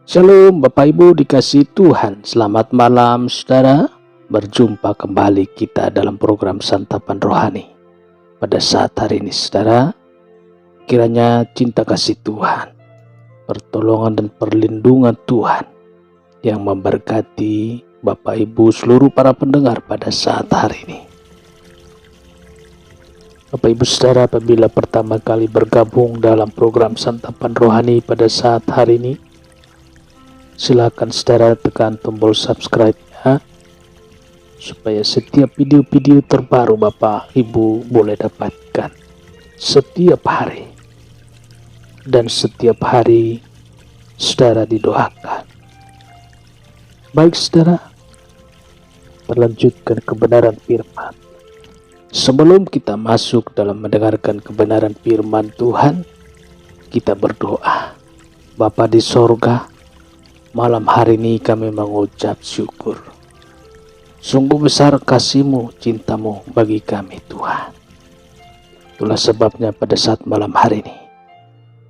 Shalom Bapak Ibu dikasihi Tuhan. Selamat malam saudara. Berjumpa kembali kita dalam program Santapan Rohani. Pada saat hari ini saudara, kiranya cinta kasih Tuhan, pertolongan dan perlindungan Tuhan yang memberkati Bapak Ibu seluruh para pendengar pada saat hari ini. Bapak Ibu saudara, apabila pertama kali bergabung dalam program Santapan Rohani pada saat hari ini, silakan saudara tekan tombol subscribe-nya supaya setiap video-video terbaru Bapak Ibu boleh dapatkan setiap hari. Dan setiap hari saudara didoakan. Baik saudara, melanjutkan kebenaran firman. Sebelum kita masuk dalam mendengarkan kebenaran firman Tuhan, kita berdoa. Bapa di sorga, malam hari ini kami mengucap syukur. Sungguh besar kasih-Mu, cinta-Mu bagi kami Tuhan. Itulah sebabnya pada saat malam hari ini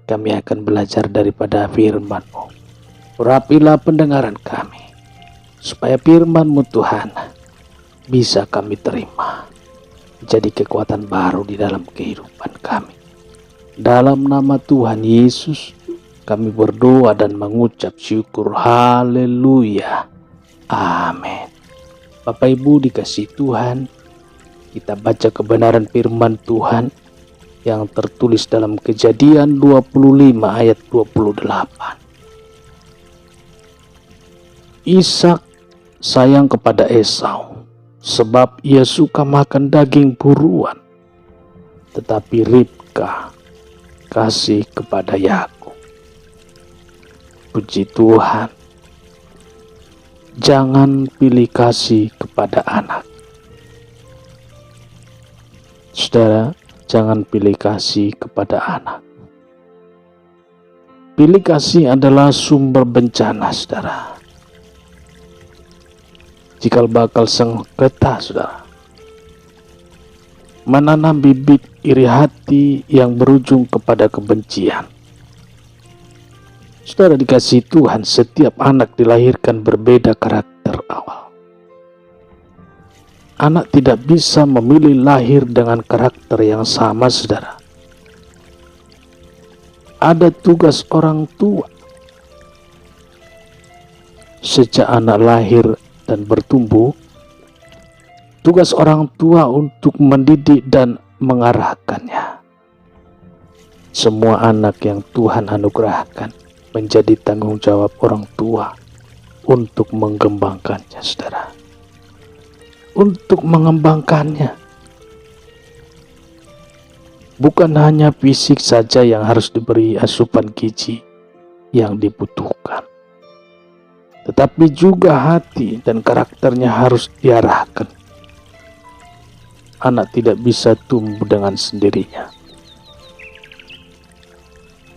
kami akan belajar daripada firman-Mu. Urapilah pendengaran kami, supaya firman-Mu Tuhan bisa kami terima, jadi kekuatan baru di dalam kehidupan kami. Dalam nama Tuhan Yesus kami berdoa dan mengucap syukur. Haleluya. Amin. Bapak Ibu dikasihi Tuhan, kita baca kebenaran firman Tuhan yang tertulis dalam Kejadian 25 ayat 28. Ishak sayang kepada Esau sebab ia suka makan daging buruan, tetapi Ribka kasih kepada Yakub. Puji Tuhan, jangan pilih kasih kepada anak. Saudara, jangan pilih kasih kepada anak. Pilih kasih adalah sumber bencana, saudara. Jika bakal sengketa, saudara, menanam bibit iri hati yang berujung kepada kebencian. Saudara dikasihi Tuhan, setiap anak dilahirkan berbeda karakter awal. Anak tidak bisa memilih lahir dengan karakter yang sama, saudara. Ada tugas orang tua. Sejak anak lahir dan bertumbuh, tugas orang tua untuk mendidik dan mengarahkannya. Semua anak yang Tuhan anugerahkan menjadi tanggung jawab orang tua untuk mengembangkannya, saudara. Untuk mengembangkannya. Bukan hanya fisik saja yang harus diberi asupan gizi yang dibutuhkan, tetapi juga hati dan karakternya harus diarahkan. Anak tidak bisa tumbuh dengan sendirinya.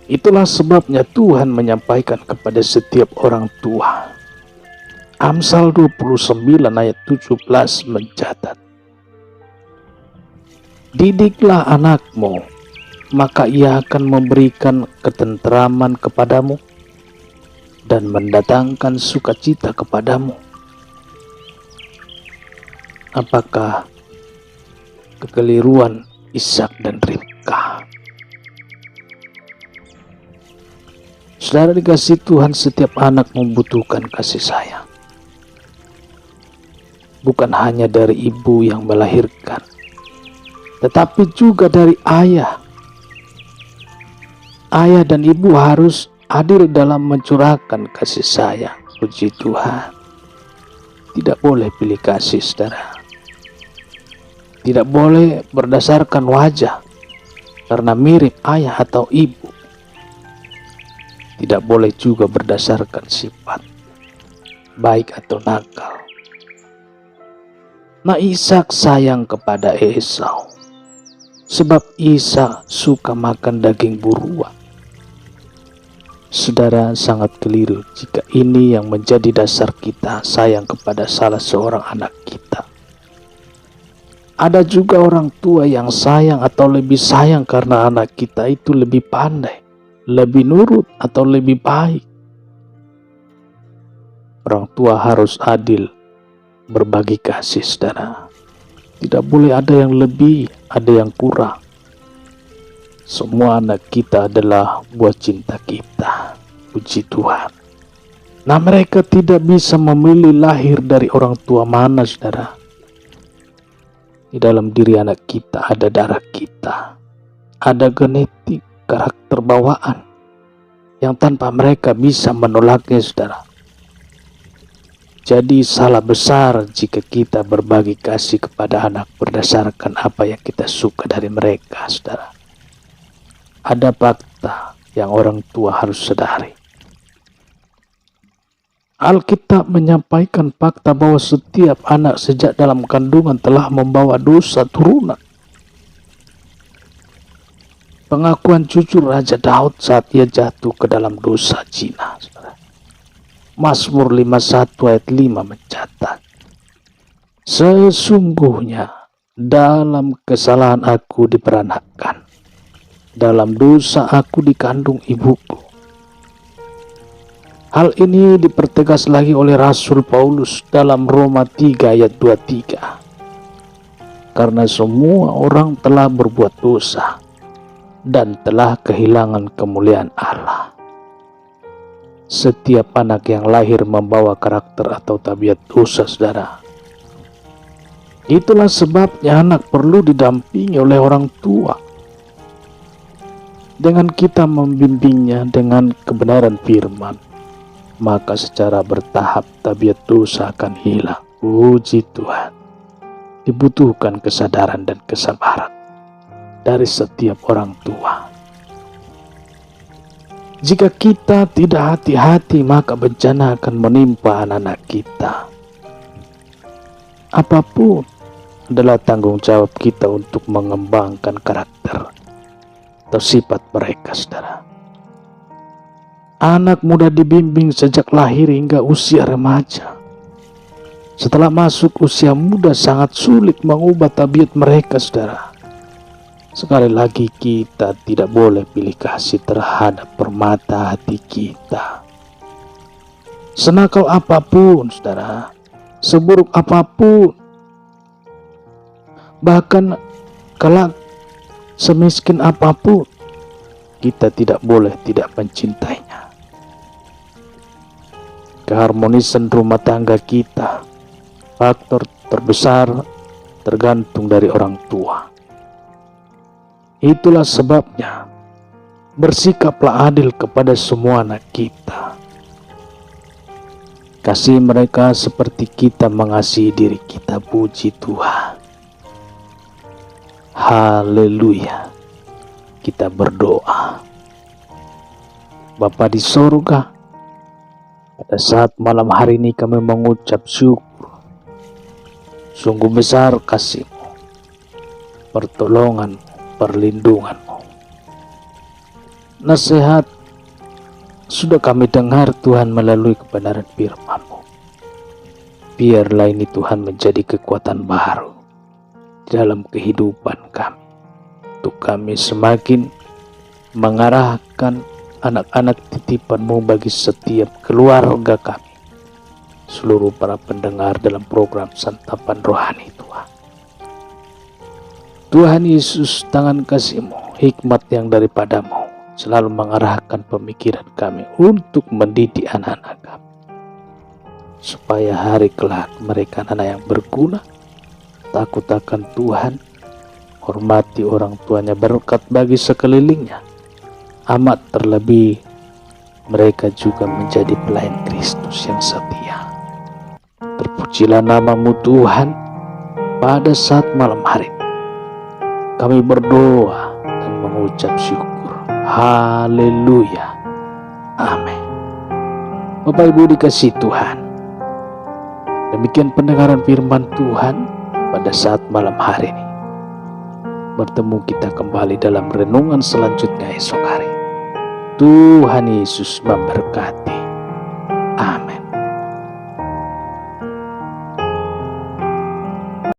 Itulah sebabnya Tuhan menyampaikan kepada setiap orang tua. Amsal 29 ayat 17 mencatat, didiklah anakmu, maka ia akan memberikan ketentraman kepadamu dan mendatangkan sukacita kepadamu. Apakah kekeliruan Ishak dan Ribka? Saudara dikasihi Tuhan, setiap anak membutuhkan kasih sayang. Bukan hanya dari ibu yang melahirkan, tetapi juga dari ayah. Ayah dan ibu harus adil dalam mencurahkan kasih sayang. Puji Tuhan. Tidak boleh pilih kasih, saudara. Tidak boleh berdasarkan wajah karena mirip ayah atau ibu. Tidak boleh juga berdasarkan sifat, baik atau nakal. Nah, Ishak sayang kepada Esau sebab Ishak suka makan daging buruan. Saudara, sangat keliru jika ini yang menjadi dasar kita sayang kepada salah seorang anak kita. Ada juga orang tua yang sayang atau lebih sayang karena anak kita itu lebih pandai, lebih nurut atau lebih baik. Orang tua harus adil, berbagi kasih, saudara. Tidak boleh ada yang lebih, ada yang kurang. Semua anak kita adalah buah cinta kita. Puji Tuhan. Nah, mereka tidak bisa memilih lahir dari orang tua mana, saudara. Di dalam diri anak kita ada darah kita, ada genetik, karakter bawaan yang tanpa mereka bisa menolaknya, saudara. Jadi salah besar jika kita berbagi kasih kepada anak berdasarkan apa yang kita suka dari mereka, saudara. Ada fakta yang orang tua harus sadari. Alkitab menyampaikan fakta bahwa setiap anak sejak dalam kandungan telah membawa dosa turunan. Pengakuan jujur Raja Daud saat ia jatuh ke dalam dosa zina, saudara. Mazmur 51 ayat 5 mencatat, sesungguhnya dalam kesalahan aku diperanakkan, dalam dosa aku dikandung ibuku. Hal ini dipertegas lagi oleh Rasul Paulus dalam Roma 3 ayat 23. Karena semua orang telah berbuat dosa dan telah kehilangan kemuliaan Allah. Setiap anak yang lahir membawa karakter atau tabiat dosa, saudara. Itulah sebabnya anak perlu didampingi oleh orang tua. Dengan kita membimbingnya dengan kebenaran firman, maka secara bertahap tabiat dosa akan hilang. Puji Tuhan. Dibutuhkan kesadaran dan kesabaran dari setiap orang tua. Jika kita tidak hati-hati, maka bencana akan menimpa anak-anak kita. Apapun adalah tanggung jawab kita untuk mengembangkan karakter atau sifat mereka, saudara. Anak muda dibimbing sejak lahir hingga usia remaja. Setelah masuk usia muda sangat sulit mengubah tabiat mereka, saudara. Sekali lagi kita tidak boleh pilih kasih terhadap permata hati kita. Senakal apapun, saudara, seburuk apapun, bahkan kelak semiskin apapun, kita tidak boleh tidak mencintainya. Keharmonisan rumah tangga kita, faktor terbesar tergantung dari orang tua. Itulah sebabnya bersikaplah adil kepada semua anak kita. Kasih mereka seperti kita mengasihi diri kita. Puji Tuhan. Haleluya. Kita berdoa. Bapa di sorga, pada saat malam hari ini kami mengucap syukur. Sungguh besar kasih-Mu, pertolongan-Mu, perlindungan-Mu. Nasihat sudah kami dengar Tuhan melalui kebenaran firman-Mu. Biarlah ini Tuhan menjadi kekuatan baru di dalam kehidupan kami, untuk kami semakin mengarahkan anak-anak titipan-Mu bagi setiap keluarga kami, seluruh para pendengar dalam program Santapan Rohani Tuhan. Tuhan Yesus, tangan kasih-Mu, hikmat yang daripada-Mu selalu mengarahkan pemikiran kami untuk mendidik anak-anak kami, supaya hari kelak mereka anak yang berguna, takut akan Tuhan, hormati orang tuanya, berkat bagi sekelilingnya. Amat terlebih mereka juga menjadi pelayan Kristus yang setia. Terpujilah nama-Mu Tuhan. Pada saat malam hari kami berdoa dan mengucap syukur. Haleluya. Amin. Bapak Ibu dikasihi Tuhan, demikian pendengaran firman Tuhan pada saat malam hari ini. Bertemu kita kembali dalam renungan selanjutnya esok hari. Tuhan Yesus memberkati.